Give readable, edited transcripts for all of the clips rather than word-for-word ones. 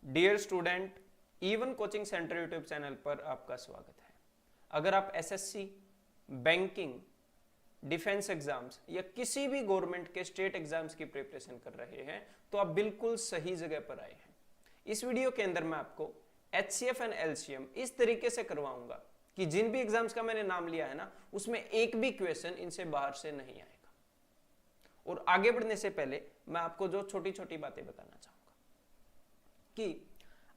Dear student, even coaching centre YouTube channel पर आपका स्वागत है। अगर आप एसएससी, बैंकिंग, डिफेंस एग्जाम्स या किसी भी गवर्नमेंट के स्टेट एग्जाम्स की प्रिपरेशन कर रहे हैं तो आप बिल्कुल सही जगह पर आए हैं। इस वीडियो के अंदर मैं आपको एचसीएफ एंड एलसीएम इस तरीके से करवाऊंगा कि जिन भी एग्जाम्स का मैंने नाम लिया है ना, उसमें एक भी क्वेश्चन इनसे बाहर से नहीं आएगा। और आगे बढ़ने से पहले मैं आपको जो छोटी छोटी बातें बताना चाहूंगा कि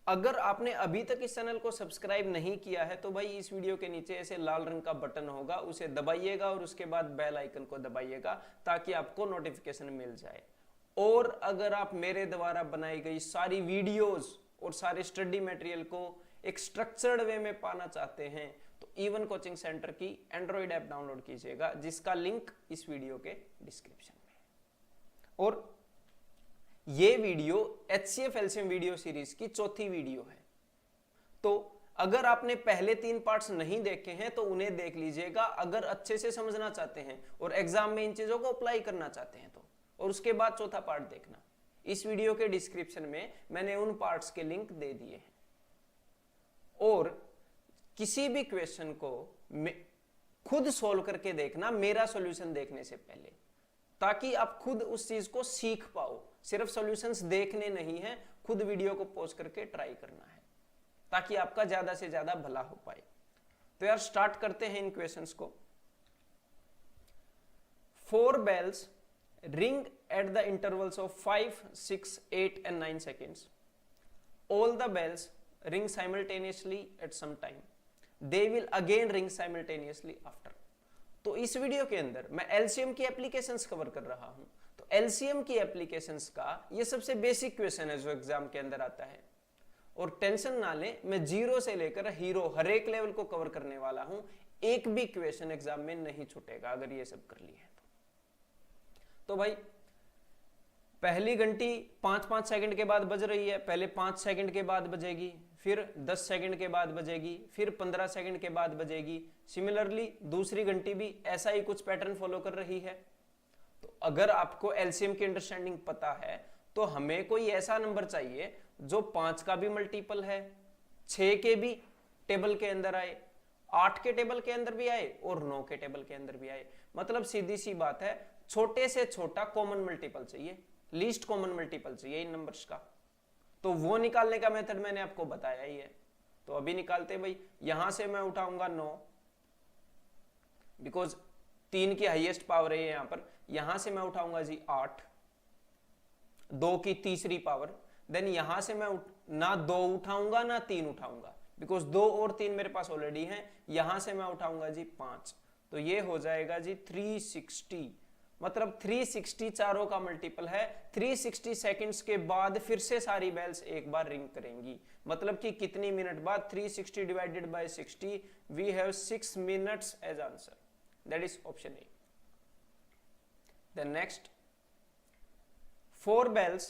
अगर आपने अभी तक इस चैनल को सब्सक्राइब नहीं किया है तो भाई इस वीडियो के नीचे ऐसे लाल रंग का बटन होगा, उसे दबाइएगा और उसके बाद बेल आइकन को दबाइएगा ताकि आपको नोटिफिकेशन मिल जाए। और अगर आप मेरे द्वारा बनाई गई सारी वीडियोस और सारे स्टडी मटेरियल को एक स्ट्रक्चर्ड वे में पाना चाहते हैं तो इवन कोचिंग सेंटर की एंड्रॉइड ऐप डाउनलोड कीजिएगा, जिसका लिंक इस वीडियो के डिस्क्रिप्शन में है। और ये video HCF LCM video series की चौथी वीडियो है। तो अगर आपने पहले 3 पार्ट्स नहीं देखे हैं तो उन्हें देख लीजिएगा, अगर अच्छे से समझना चाहते हैं और एग्जाम में इन चीजों को अप्लाई करना चाहते हैं तो। और उसके बाद चौथा पार्ट देखना। इस वीडियो के डिस्क्रिप्शन में मैंने उन पार्ट्स के लिंक दे दिए हैं। और किसी भी क्वेश्चन को खुद सोल्व करके देखना मेरा सॉल्यूशन देखने से पहले, ताकि आप खुद उस चीज को सीख पाओ। सिर्फ सॉल्यूशंस देखने नहीं है, खुद वीडियो को पॉज करके ट्राई करना है ताकि आपका ज्यादा से ज्यादा भला हो पाए। तो यार स्टार्ट करते हैं इन क्वेश्चंस को। 4 bells ring at the intervals of 5, 6, 8 and 9 seconds. All the bells ring simultaneously at some time. They will again ring simultaneously after. तो इस वीडियो के अंदर मैं एलसीएम की एप्लीकेशंस कवर कर रहा हूं। तो एलसीएम की एप्लीकेशंस का ये सबसे बेसिक क्वेश्चन है जो एग्जाम के अंदर आता है। और टेंशन ना ले, मैं जीरो से लेकर हीरो हर एक लेवल को कवर करने वाला हूं। एक भी क्वेश्चन एग्जाम में नहीं छूटेगा अगर ये सब कर लिए है तो भाई पहली घंटी 5-5 सेकंड के बाद बज रही है। पहले 5 सेकंड के बाद बजेगी, फिर 10 सेकंड के बाद बजेगी, फिर 15 सेकंड के बाद बजेगी। सिमिलरली दूसरी घंटी भी ऐसा ही कुछ पैटर्न फॉलो कर रही है। तो अगर आपको एलसीएम की अंडरस्टैंडिंग पता है तो हमें कोई ऐसा नंबर चाहिए जो 5 का भी मल्टीपल है, 6 के भी टेबल के अंदर आए, 8 के टेबल के अंदर भी आए और 9 के टेबल के अंदर भी आए। मतलब सीधी सी बात है, छोटे से छोटा कॉमन मल्टीपल चाहिए, लीस्ट कॉमन मल्टीपल चाहिए इन नंबर्स का। तो वो निकालने का मेथड मैंने आपको बताया ही है। तो अभी निकालते भाई। यहां से मैं उठाऊंगा 9, बिकॉज 3 की हाईएस्ट पावर है यहां पर। यहां से मैं उठाऊंगा जी 8, 2 की तीसरी पावर। देन यहां से मैं ना 2 उठाऊंगा ना 3 उठाऊंगा, बिकॉज 2 और 3 मेरे पास ऑलरेडी हैं। यहां से मैं उठाऊंगा जी 5। तो ये हो जाएगा जी 360। मतलब 360 चारों का मल्टीपल है। 360 सेकंड्स के बाद फिर से सारी बेल्स एक बार रिंग करेंगी। मतलब कि कितनी मिनट बाद? 360 divided by 60, we have 6 minutes as answer. That is option A. Then next, 4 bells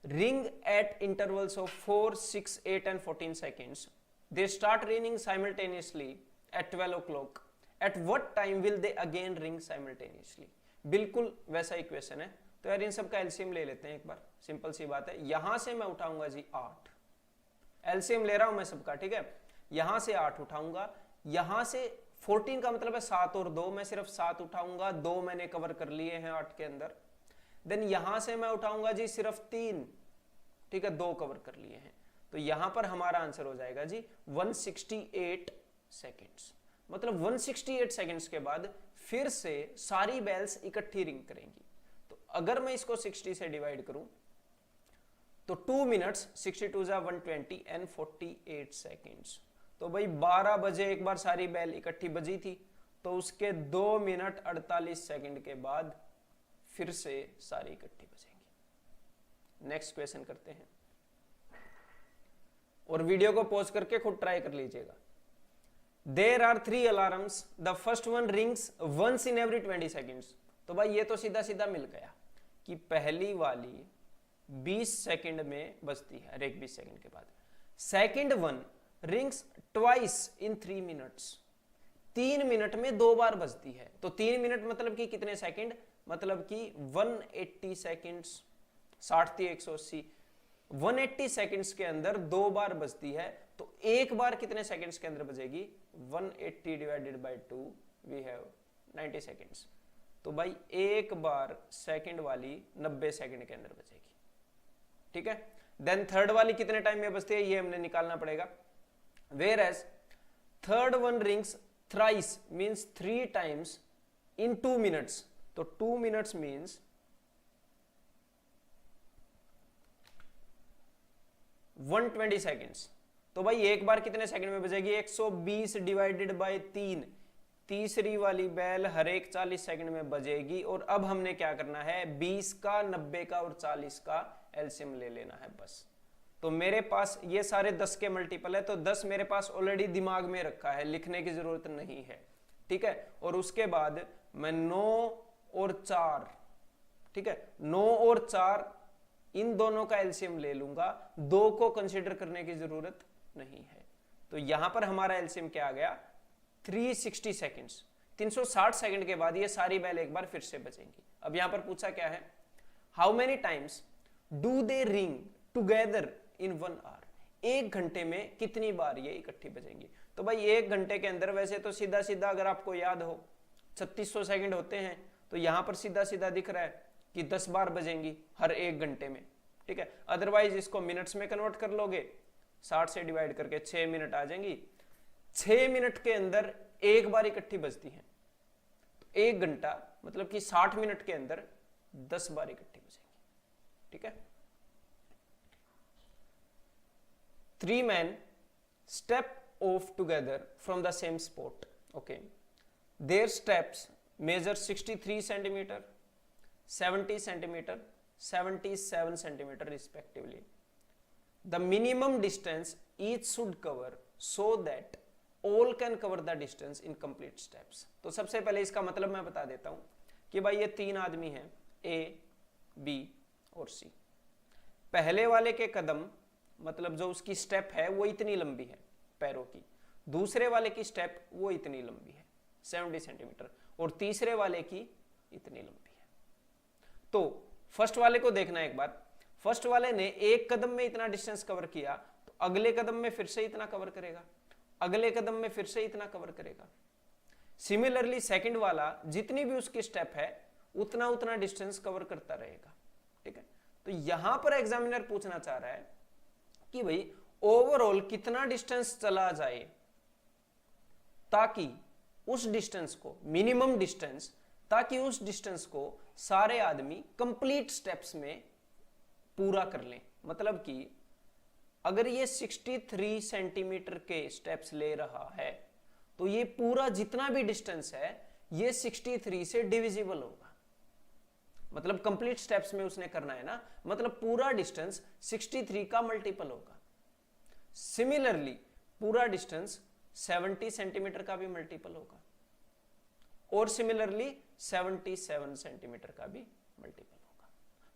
ring at intervals of 4, 6, 8 and 14 seconds. They start ringing simultaneously at 12 o'clock. At what time will they again ring simultaneously? बिल्कुल वैसा ही question है। तो यार इन सब का LCM ले लेते हैं एक बार। सिंपल सी बात है। यहां से मैं उठाऊंगा जी 8, एलसीएम ले रहा हूं मैं सबका, ठीक है। यहां से 8 उठाऊंगा, यहां से 14 का मतलब है 7 और 2, मैं सिर्फ 7 उठाऊंगा, 2 मैंने कवर कर लिए हैं 8 के अंदर। देन यहां से मैं उठाऊंगा जी सिर्फ 3, ठीक है, 2 कवर कर लिए हैं। तो यहां पर हमारा आंसर हो जाएगा जी 168 सेकेंड्स। मतलब 168 सेकंड्स के बाद फिर से सारी बेल्स इकट्ठी रिंग करेंगी। तो अगर मैं इसको 60 से डिवाइड करूं तो 2 मिनट्स, 62 जा 120 एंड 48 सेकंड्स। तो भाई 12 बजे एक बार सारी बेल इकट्ठी बजी थी, तो उसके 2 मिनट 48 सेकंड के बाद फिर से सारी इकट्ठी बजेंगी। नेक्स्ट क्वेश्चन करते हैं और वीडियो को पॉज करके खुद ट्राई कर लीजिएगा। There are 3 alarms. The first one rings once in every 20 seconds. तो भाई ये तो सीधा सीधा मिल गया कि पहली वाली 20 सेकंड में बजती है, हर एक 20 सेकंड के बाद। Second one rings twice in 3 minutes. 3 minute में 2 बार बजती है। तो 3 मिनट मतलब कि कितने सेकंड? मतलब कि 180 सेकंड्स। 60 थी 180, 180 सेकंड्स के अंदर 2 बार बजती है, तो एक बार कितने सेकंड्स के अंदर बजेगी? 180 divided by 2 we have 90 seconds. तो भाई एक बार सेकंड वाली 90 सेकंड के अंदर बजेगी, ठीक है। देन थर्ड वाली कितने टाइम में बजती है ये हमने निकालना पड़ेगा। Whereas third one rings thrice means 3 times in 2 minutes, तो 2 मिनट्स मीन्स 120 सेकेंड्स। तो भाई एक बार कितने सेकंड में बजेगी? 120 डिवाइडेड बाय 3, तीसरी वाली बेल हर एक 40 सेकंड में बजेगी। और अब हमने क्या करना है? 20 का, 90 का और 40 का एलसीएम ले लेना है बस। तो मेरे पास ये सारे 10 के मल्टीपल है, तो 10 मेरे पास ऑलरेडी दिमाग में रखा है, लिखने की जरूरत नहीं है, ठीक है। और उसके बाद मैं 9 और 4, ठीक है, 9 और 4 इन दोनों का एलसीएम ले लूंगा, 2 को कंसीडर करने की जरूरत नहीं है। तो यहां पर हमारा एलसीएम क्या आ गया? 360 सेकेंड्स। 360 सेकंड के बाद ये सारी बेल एक बार फिर से बजेंगी। अब यहां पर पूछा क्या है? How many times do they ring together in 1 hour? एक घंटे में कितनी बार ये इकट्ठी बजेंगी? तो भाई एक घंटे के अंदर वैसे तो सीधा सीधा अगर आपको याद हो 3600 सेकंड होते हैं, तो यहां पर सीधा सीधा दिख रहा है कि 10 बार बजेंगी हर एक घंटे में, ठीक है। अदरवाइज इसको मिनट्स में कन्वर्ट कर लोगे, 60 से डिवाइड करके 6 मिनट आ जाएंगी। 6 मिनट के अंदर एक बार इकट्ठी बजती है, तो एक घंटा मतलब कि 60 मिनट के अंदर 10 बार इकट्ठी बजेंगी, ठीक है। 3 men step off together from the same spot, okay. Their steps measure 63 centimeter, 70 centimeter, 77 centimeter respectively. The minimum distance each should cover so that all can cover the distance in complete steps. तो सबसे पहले इसका मतलब मैं बता देता हूं कि भाई ये 3 आदमी हैं, A, B और C। पहले वाले के कदम मतलब जो उसकी स्टेप है वो इतनी लंबी है पैरों की, दूसरे वाले की स्टेप वो इतनी लंबी है 70 सेंटीमीटर, और तीसरे वाले की इतनी लंबी है। तो फर्स्ट वाले को देखना एक बार, फर्स्ट वाले ने एक कदम में इतना डिस्टेंस कवर किया, तो अगले कदम में फिर से इतना कवर करेगा, अगले कदम में फिर से इतना कवर करेगा। सिमिलरली सेकंड वाला जितनी भी उसकी स्टेप है उतना उतना डिस्टेंस कवर करता रहेगा, ठीक है। तो यहां पर एग्जामिनर पूछना चाह रहा है कि भाई ओवरऑल कितना डिस्टेंस चला जाए ताकि उस डिस्टेंस को, मिनिमम डिस्टेंस, ताकि उस डिस्टेंस को सारे आदमी कंप्लीट स्टेप्स में पूरा कर लें। मतलब कि अगर ये 63 सेंटीमीटर के स्टेप्स ले रहा है तो ये पूरा जितना भी डिस्टेंस है ये 63 से डिविजिबल होगा। मतलब कंप्लीट स्टेप्स में उसने करना है ना, मतलब पूरा डिस्टेंस 63 का मल्टीपल होगा। सिमिलरली पूरा डिस्टेंस 70 सेंटीमीटर का भी मल्टीपल होगा, और सिमिलरली 77 सेंटीमीटर का भी मल्टीपल होगा।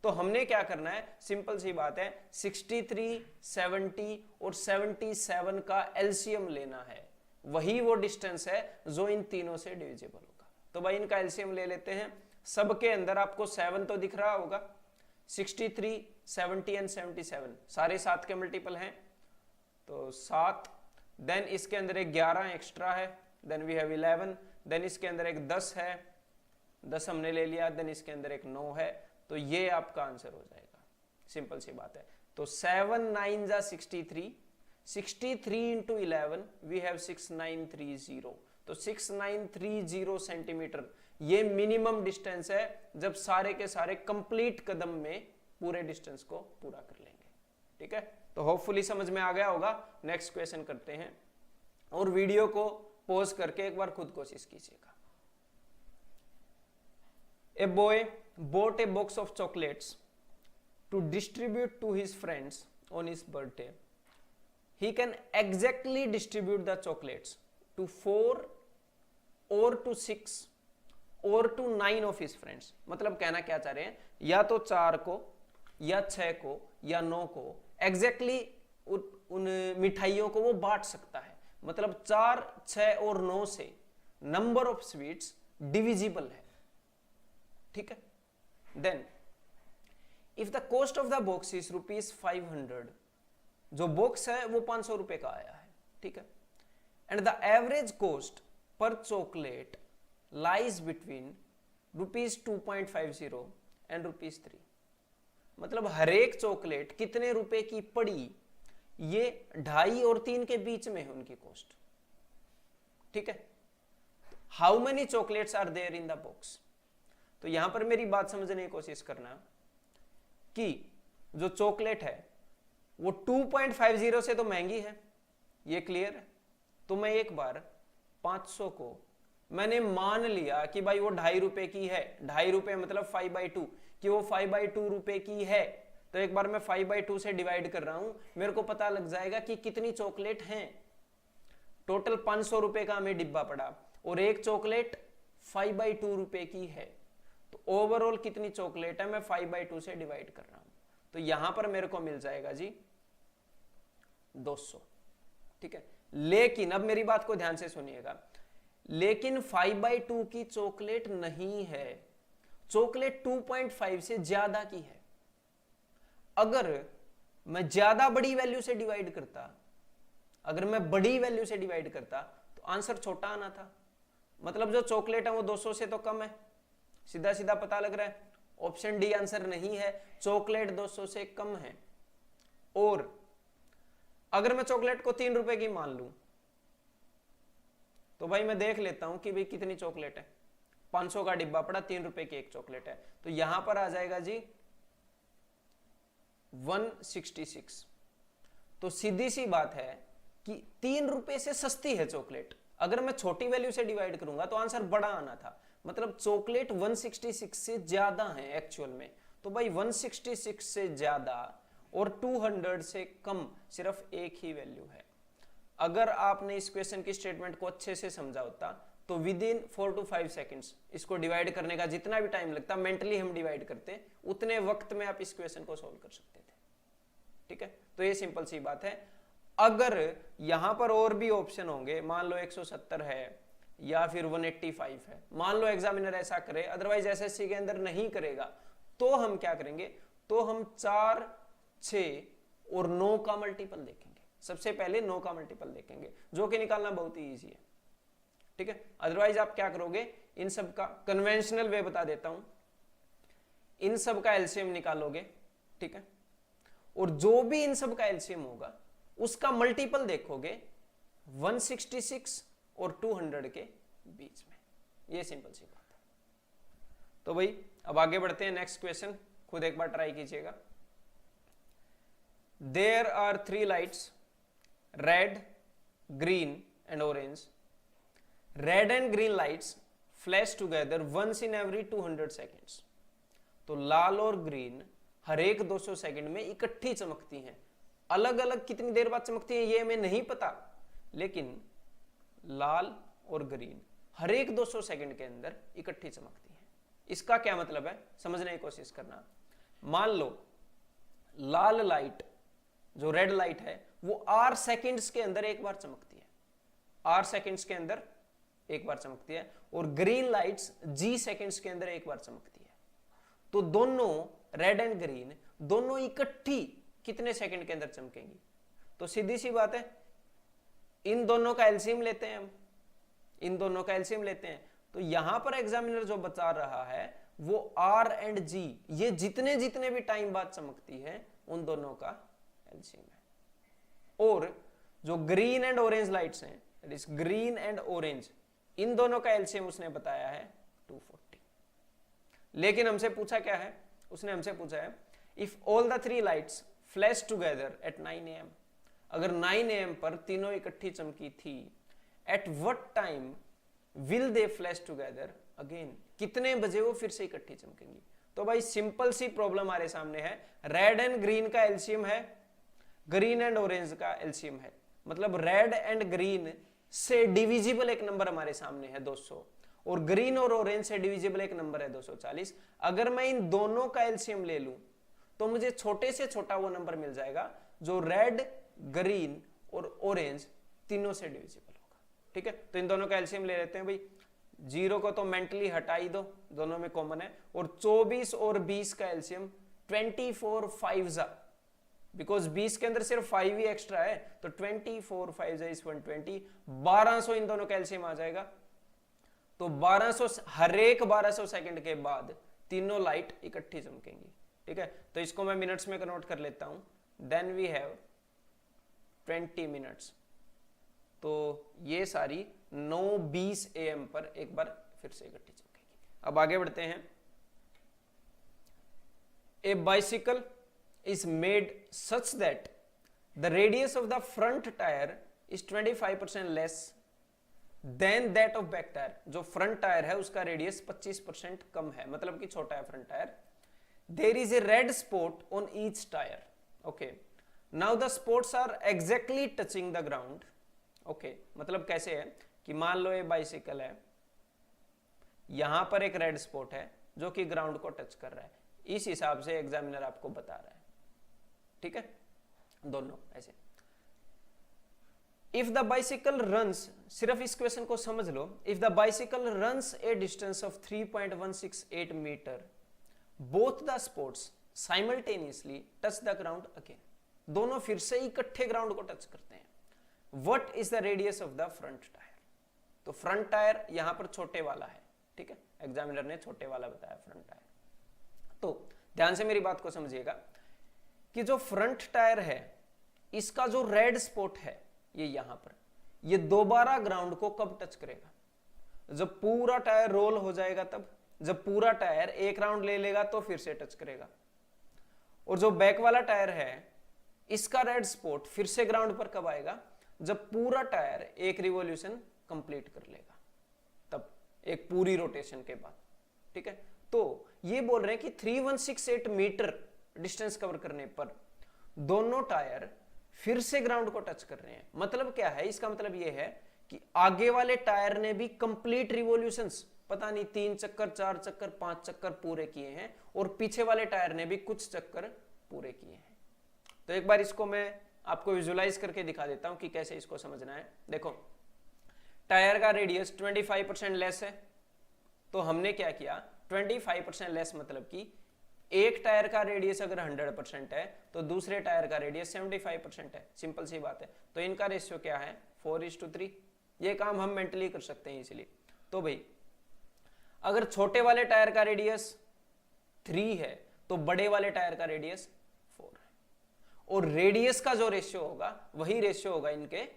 तो हमने क्या करना है, सिंपल सी बात है, 63, 70 और 77 का एलसीएम लेना है। वही वो डिस्टेंस है जो इन तीनों से डिविजिबल होगा। तो भाई इनका एलसीएम ले लेते हैं। सबके अंदर आपको 7 तो दिख रहा होगा, 63, 70 एंड 77 सारे 7 के मल्टीपल हैं, तो 7। देन इसके अंदर एक 11 एक्स्ट्रा है, देन वी हैव 11। देन इसके अंदर एक 10 है, 10 हमने ले लिया। देन इसके अंदर एक 9 है, तो ये आपका आंसर हो जाएगा। सिंपल सी बात है। तो 7 9 जा 63, 63 इंटू 11 वी हैव 6930। तो 6930 सेंटीमीटर ये मिनिमम डिस्टेंस है जब सारे के सारे कंप्लीट कदम में पूरे डिस्टेंस को पूरा कर लेंगे, ठीक है। तो होपफुली समझ में आ गया होगा। नेक्स्ट क्वेश्चन करते हैं, और वीडियो को पॉज करके एक बार खुद कोशिश कीजिएगा। A boy bought a box of chocolates to distribute to his friends on his birthday. He can exactly distribute the chocolates to 4 or to 6 or to 9 of his friends. मतलब कहना क्या चाह रहे हैं, या तो 4 को या 6 को या 9 को एग्जैक्टली उन मिठाइयों को वो बांट सकता है। मतलब 4, 6 और 9 से नंबर ऑफ स्वीट्स डिविजिबल है, ठीक है। Then if the cost of the box is ₹500, जो बॉक्स है वो 500 रुपए का आया है, ठीक है, and the average cost per chocolate lies between ₹2.50 and ₹3, मतलब हर एक चॉकलेट कितने रुपए की पड़ी, ये 2.5 और 3 के बीच में है उनकी कॉस्ट, ठीक है। How many chocolates are there in the box, तो यहां पर मेरी बात समझने की कोशिश करना कि जो चॉकलेट है वो 2.50 से तो महंगी है, ये क्लियर है। तो मैं एक बार 500 को मैंने मान लिया कि भाई वो 2.5 रुपए की है, 2.5 रुपए मतलब 5/2, कि वो 5/2 रुपए की है, तो एक बार मैं 5/2 से डिवाइड कर रहा हूं, मेरे को पता लग जाएगा कि कितनी चॉकलेट हैं। टोटल 500 रुपए का हमें डिब्बा पड़ा और एक चॉकलेट 5/2 रुपए की है, तो ओवरऑल कितनी चॉकलेट है मैं 5/2 से डिवाइड कर रहा हूं, तो यहां पर मेरे को मिल जाएगा जी 200, ठीक है। लेकिन अब मेरी बात को ध्यान से सुनिएगा, लेकिन 5/2 की चॉकलेट नहीं है, चॉकलेट 2.5 से ज्यादा की है। अगर मैं ज्यादा बड़ी वैल्यू से डिवाइड करता, अगर मैं बड़ी वैल्यू से डिवाइड करता तो आंसर छोटा आना था, मतलब जो चॉकलेट है वो 200 से तो कम है, सीधा सीधा पता लग रहा है। ऑप्शन डी आंसर नहीं है, चॉकलेट 200 से कम है। और अगर मैं चॉकलेट को 3 रुपए की मान लूं, तो भाई मैं देख लेता हूं कि भाई कितनी चॉकलेट है, 500 का डिब्बा पड़ा, 3 रुपए की एक चॉकलेट है, तो यहां पर आ जाएगा जी 166। तो सीधी सी बात है कि 3 रुपए से सस्ती है चॉकलेट। अगर मैं छोटी वैल्यू से डिवाइड करूंगा तो आंसर बड़ा आना था, मतलब चॉकलेट 166 से ज्यादा है एक्चुअल में। तो भाई 166 से ज्यादा और 200 से कम सिर्फ एक ही वैल्यू है। अगर आपने इस क्वेश्चन की स्टेटमेंट को अच्छे से समझा होता तो विद इन 4 to 5 सेकेंड्स इसको डिवाइड करने का जितना भी टाइम लगता, मेंटली हम डिवाइड करते, उतने वक्त में आप इस क्वेश्चन को सोल्व कर सकते थे, ठीक है। तो ये सिंपल सी बात है। अगर यहां पर और भी ऑप्शन होंगे, मान लो 170 है या फिर 185 है, मान लो एग्जामिनर ऐसा करे, अदरवाइज एसएससी के अंदर नहीं करेगा, तो हम क्या करेंगे, तो हम 4, 6 और 9 का मल्टीपल देखेंगे। सबसे पहले 9 का मल्टीपल देखेंगे, जो कि निकालना बहुत ही ईजी है, ठीक है। अदरवाइज आप क्या करोगे, इन सब का कन्वेंशनल वे बता देता हूं, इन सब का एलसीएम निकालोगे, ठीक है, और जो भी इन सब का एलसीएम होगा उसका मल्टीपल देखोगे 166 और 200 के बीच में। ये सिंपल सी बात है। तो भाई अब आगे बढ़ते हैं, नेक्स्ट क्वेश्चन खुद एक बार ट्राई कीजिएगा। There are 3 lights, red, green and orange. Red and green lights flash together once in every 200 seconds. तो लाल और ग्रीन हर एक 200 सेकंड में इकट्ठी चमकती हैं। अलग अलग कितनी देर बाद चमकती हैं ये हमें नहीं पता, लेकिन लाल और ग्रीन हर एक 200 सेकंड के अंदर इकट्ठी चमकती हैं। इसका क्या मतलब है, समझने की कोशिश करना। मान लो लाल लाइट, जो रेड लाइट है, वो R सेकंड्स के अंदर एक बार चमकती है, R सेकंड्स के अंदर एक बार चमकती है, और ग्रीन लाइट्स G सेकंड्स के अंदर एक बार चमकती है। तो दोनों रेड एंड ग्रीन दोनों इकट्ठी कितने सेकंड के अंदर चमकेंगी? तो सीधी सी बात है, इन दोनों का एलसीएम लेते हैं हम, इन दोनों का एलसीएम लेते हैं। तो यहां पर एग्जामिनर जो बता रहा है वो R एंड G, ये जितने जितने भी टाइम बाद चमकती है उन दोनों का एलसीएम है। और जो ग्रीन एंड ऑरेंज लाइट्स हैं, that is green and orange, इन दोनों का एलसीएम उसने बताया है 240। लेकिन हमसे पूछा क्या है, उसने हमसे पूछा है if all the 3 lights flash together at 9 AM, अगर 9 AM पर तीनों इकट्ठी चमकी थी, at what time will they flash together again, कितने बजे वो फिर से इकट्ठी चमकेंगी? तो भाई सिंपल सी प्रॉब्लम हमारे सामने है, रेड एंड ग्रीन का एलसीएम है, ग्रीन एंड ऑरेंज का एलसीएम है, मतलब रेड एंड ग्रीन से डिविजिबल एक नंबर हमारे सामने है 200, और ग्रीन और ऑरेंज से डिविजिबल एक नंबर है 240। अगर मैं इन दोनों का एलसीएम ले लूं तो मुझे छोटे से छोटा वो नंबर मिल जाएगा जो रेड, ग्रीन और ऑरेंज तीनों से डिविजिबल होगा, ठीक है। तो इन दोनों का एलसीएम ले लेते हैं भाई, 0 को तो मेंटली हटा ही दो, दोनों में कॉमन है, और 24 और 20 का एलसीएम 24 5 बिकॉज 20 के अंदर सिर्फ 5 ही एक्स्ट्रा है, तो 24 5 इज 120, 1200 इन दोनों का एलसीएम आ जाएगा। तो 1200 हर एक 1200 सेकंड के बाद तीनों लाइट इकट्ठी चमकेंगी। ठीक है, तो इसको मैं मिनट्स में कन्वर्ट कर लेता हूं। Then we have 20 minutes. तो ये सारी 9:20 AM पर एक बार फिर से इकट्ठी चमकेगी। अब आगे बढ़ते हैं। ए bicycle is made such that the radius of the front tire is 25% less than that of back tire। जो front tire है उसका रेडियस 25% कम है, मतलब कि छोटा है front tire। There is a red spot on each tire। Okay, now the spots are exactly touching the ground। Okay, मतलब कैसे है कि मान लो ये बाइसिकल है, यहां पर एक रेड स्पॉट है जो कि ग्राउंड को टच कर रहा है, इस हिसाब से एग्जामिनर आपको बता रहा है। ठीक है, दोनों ऐसे। इफ द बाइसिकल रन्स, सिर्फ इस क्वेश्चन को समझ लो, if the bicycle runs a distance of 3.168 metre, both the sports simultaneously touch the ground again. दोनों फिर से इकट्ठे ग्राउंड को टच करते हैं। What is the radius of the front tyre? तो फ्रंट टायर यहां पर छोटे वाला है। ठीक है, एग्जामिनर ने छोटे वाला बताया फ्रंट टायर। तो ध्यान से मेरी बात को समझिएगा कि जो फ्रंट टायर है इसका जो रेड स्पॉट है ये यहां पर, ये दोबारा ग्राउंड को कब टच करेगा? जब पूरा टायर रोल हो जाएगा तब। जब पूरा टायर एक राउंड ले लेगा तो फिर से टच करेगा। और जो बैक वाला टायर है इसका रेड स्पॉट फिर से ग्राउंड पर कब आएगा? जब पूरा टायर एक रिवॉल्यूशन कंप्लीट कर लेगा तब, एक पूरी रोटेशन के बाद। ठीक है, तो ये बोल रहे हैं कि 3168 मीटर डिस्टेंस कवर करने पर दोनों टायर फिर से ग्राउंड को टच कर रहे हैं। मतलब क्या है? इसका मतलब ये है कि आगे वाले टायर ने भी कंप्लीट रिवॉल्यूशंस, पता नहीं 3 चक्कर 4 चक्कर 5 चक्कर पूरे किए हैं, और पीछे वाले टायर ने भी कुछ चक्कर पूरे किए हैं। तो एक बार इसको मैं आपको विजुलाइज करके दिखा देता हूं कि कैसे इसको समझना है। देखो, टायर का रेडियस 25% लेस है, तो हमने क्या किया, 25% लेस मतलब कि एक टायर का रेडियस अगर 100% है तो दूसरे टायर का रेडियस 75% है। सिंपल सी बात है। तो इनका रेशियो क्या है? 4:3। ये काम हम मेंटली कर सकते हैं इसीलिए। तो भाई अगर छोटे वाले टायर का रेडियस 3 है तो बड़े वाले टायर का रेडियस 4 है, और रेडियस का जो रेशियो होगा वही रेशियो होगा इनके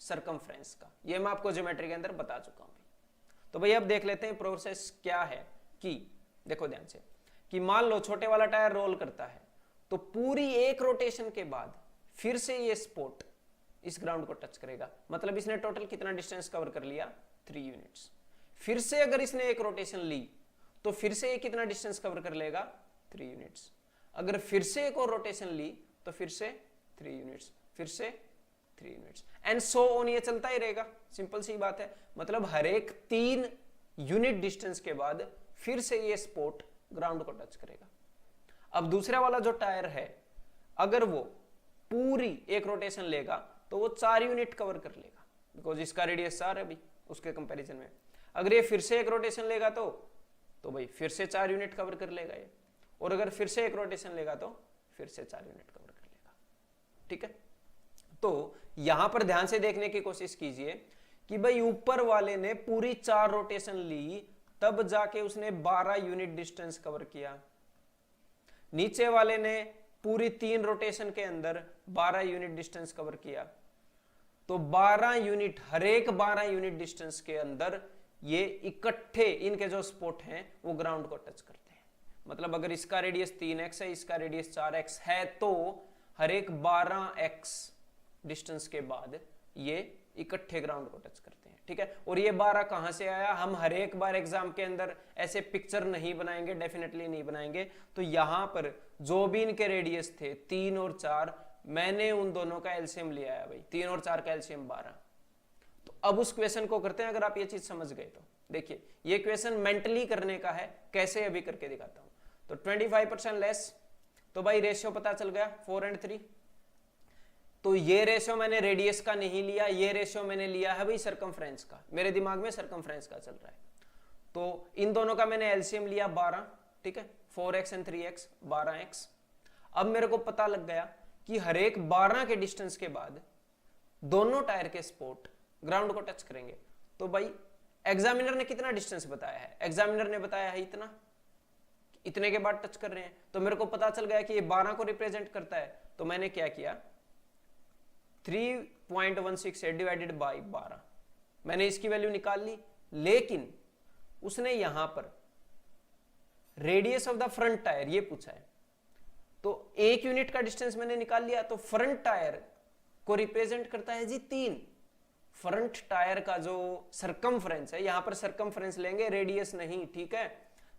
सरकमफ्रेंस का। ये मैं आपको ज्योमेट्री के अंदर बता चुका हूं। तो भाई अब देख लेते हैं प्रोसेस क्या है। कि देखो ध्यान से, कि मान लो छोटे वाला टायर रोल करता है तो पूरी एक रोटेशन के बाद फिर से ये स्पॉट इस ग्राउंड को टच करेगा। मतलब इसने टोटल कितना डिस्टेंस कवर कर लिया? 3 यूनिट्स। फिर से अगर इसने एक रोटेशन ली तो फिर से ये कितना डिस्टेंस कवर कर लेगा? 3 यूनिट्स। अगर फिर से एक और रोटेशन ली तो फिर से 3 यूनिट्स, फिर से 3 यूनिट्स, एंड सो ऑन। ये चलता ही रहेगा। सिंपल सी बात है। मतलब हर एक 3 यूनिट डिस्टेंस के बाद फिर से ये स्पॉट ग्राउंड को टच करेगा। अब दूसरा वाला जो टायर है अगर वो पूरी एक रोटेशन लेगा तो वो 4 यूनिट कवर कर लेगा, बिकॉज इसका रेडियस 4 है अभी उसके कंपैरिजन में। अगर ये फिर से एक रोटेशन लेगा तो भाई फिर से 4 यूनिट कवर कर लेगा ये, और अगर फिर से एक रोटेशन लेगा तो फिर से 4 यूनिट कवर कर लेगा। ठीक है, तो यहां पर ध्यान से देखने की कोशिश कीजिए कि भाई ऊपर वाले ने पूरी 4 रोटेशन ली तब जाके उसने 12 यूनिट डिस्टेंस कवर किया। नीचे वाले ने पूरी 3 रोटेशन के अंदर 12 यूनिट डिस्टेंस कवर किया। तो 12 यूनिट, हर एक 12 यूनिट डिस्टेंस के अंदर ये इकट्ठे इनके जो स्पॉट हैं वो ग्राउंड को टच करते हैं। मतलब अगर इसका रेडियस 3x है, इसका रेडियस 4x है, तो हर एक 12x डिस्टेंस के बाद ये इकट्ठे ग्राउंड को टच करते हैं। ठीक है, और ये 12 कहां से आया? हम हर एक बार एग्जाम के अंदर ऐसे पिक्चर नहीं बनाएंगे, डेफिनेटली नहीं बनाएंगे। तो यहां पर जो भी इनके रेडियस थे 3 और 4, मैंने उन दोनों का एलसीएम लिया है भाई। 3 और 4 का एलसीएम 12। तो अब उस क्वेश्चन को करते हैं। अगर आप ये चीज समझ गए तो देखिए, ये क्वेश्चन मेंटली करने का है। कैसे? अभी करके दिखाता हूं। तो 25% लेस, तो भाई रेशियो पता चल गया 4 और 3। तो ये रेशियो मैंने रेडियस का नहीं लिया, ये रेशियो मैंने लिया है भाई सरकमफ्रेंस का। मेरे दिमाग में सरकमफ्रेंस का चल रहा है। तो इन दोनों का मैंने एलसीएम लिया 12। ठीक है, 4x एंड 3x 12x, अब मेरे को पता लग गया कि हर एक 12 के डिस्टेंस के बाद दोनों टायर के स्पोर्ट ग्राउंड को टच करेंगे। तो भाई एग्जामिनर ने कितना डिस्टेंस बताया है, एग्जामिनर ने बताया है इतना, इतने के बाद टच कर रहे हैं, तो मेरे को पता चल गया कि ये 12 को रिप्रेजेंट करता है। तो मैंने क्या किया, 3.16 डिवाइडेड बाई 12, मैंने इसकी वैल्यू निकाल ली। लेकिन उसने यहां पर radius of the front tyre ये पूछा है, तो 1 यूनिट का डिस्टेंस मैंने निकाल लिया। तो फ्रंट टायर को रिप्रेजेंट करता है जी 3। फ्रंट टायर का जो सरकमफ्रेंस है, यहां पर सरकमफ्रेंस लेंगे, रेडियस नहीं, ठीक है,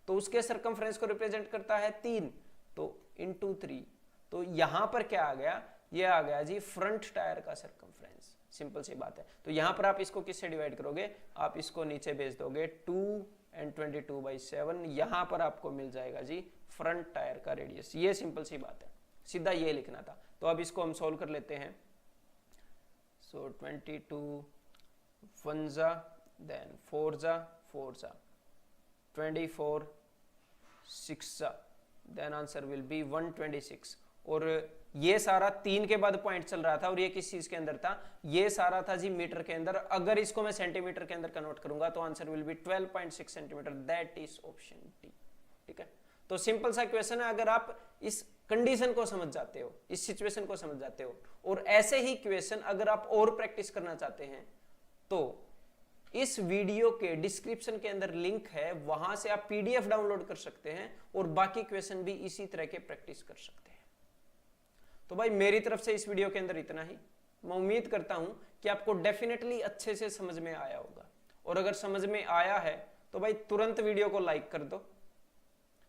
तो उसके सरकमफ्रेंस को रिप्रेजेंट करता है 3, तो इंटू 3। तो यहां पर क्या आ गया, ये आ गया जी फ्रंट टायर का सरकमफ्रेंस। सिंपल सी बात है। तो यहां पर आप इसको किससे डिवाइड करोगे, आप इसको नीचे भेज दोगे 2 and 22/7, यहां पर आपको मिल जाएगा जी फ्रंट टायर का रेडियस। ये सिंपल सी बात है, सीधा ये लिखना था। तो अब इसको हम सोल्व कर लेते हैं। सो 22 1 जा, देन 4 जा 4 जा, 24 6 जा, देन आंसर विल बी 126। और ये सारा 3 के बाद पॉइंट चल रहा था और ये किस चीज के अंदर था, ये सारा था जी मीटर के अंदर। अगर इसको मैं सेंटीमीटर के अंदर कन्वर्ट करूंगा तो answer will be 12.6 centimetre, that is option D. ठीक है, तो सिंपल सा क्वेश्चन है। अगर आप इस कंडीशन को समझ जाते हो, इस सिचुएशन को समझ जाते हो, और ऐसे ही क्वेश्चन अगर आप और प्रैक्टिस करना चाहते हैं तो इस वीडियो के डिस्क्रिप्शन के अंदर लिंक है, वहां से आप पीडीएफ डाउनलोड कर सकते हैं और बाकी क्वेश्चन भी इसी तरह के प्रैक्टिस कर सकते हैं। तो भाई मेरी तरफ से इस वीडियो के अंदर इतना ही। मैं उम्मीद करता हूं कि आपको डेफिनेटली अच्छे से समझ में आया होगा, और अगर समझ में आया है तो भाई तुरंत वीडियो को लाइक कर दो,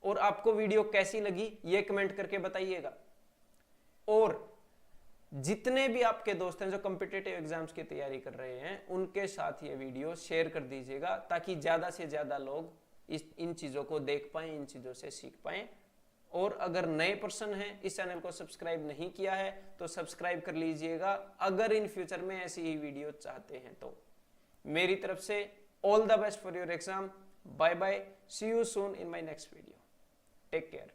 और आपको वीडियो कैसी लगी ये कमेंट करके बताइएगा। और जितने भी आपके दोस्त हैं जो कॉम्पिटिटिव एग्जाम्स की तैयारी कर रहे हैं, उनके साथ ये वीडियो शेयर कर दीजिएगा, ताकि ज्यादा से ज्यादा लोग इन चीजों को देख पाएं, इन चीजों से सीख पाएं। और अगर नए पर्सन हैं, इस चैनल को सब्सक्राइब नहीं किया है तो सब्सक्राइब कर लीजिएगा, अगर इन फ्यूचर में ऐसी ही वीडियो चाहते हैं तो। मेरी तरफ से all the best for your exam. Bye bye, see you soon in my next video, take care.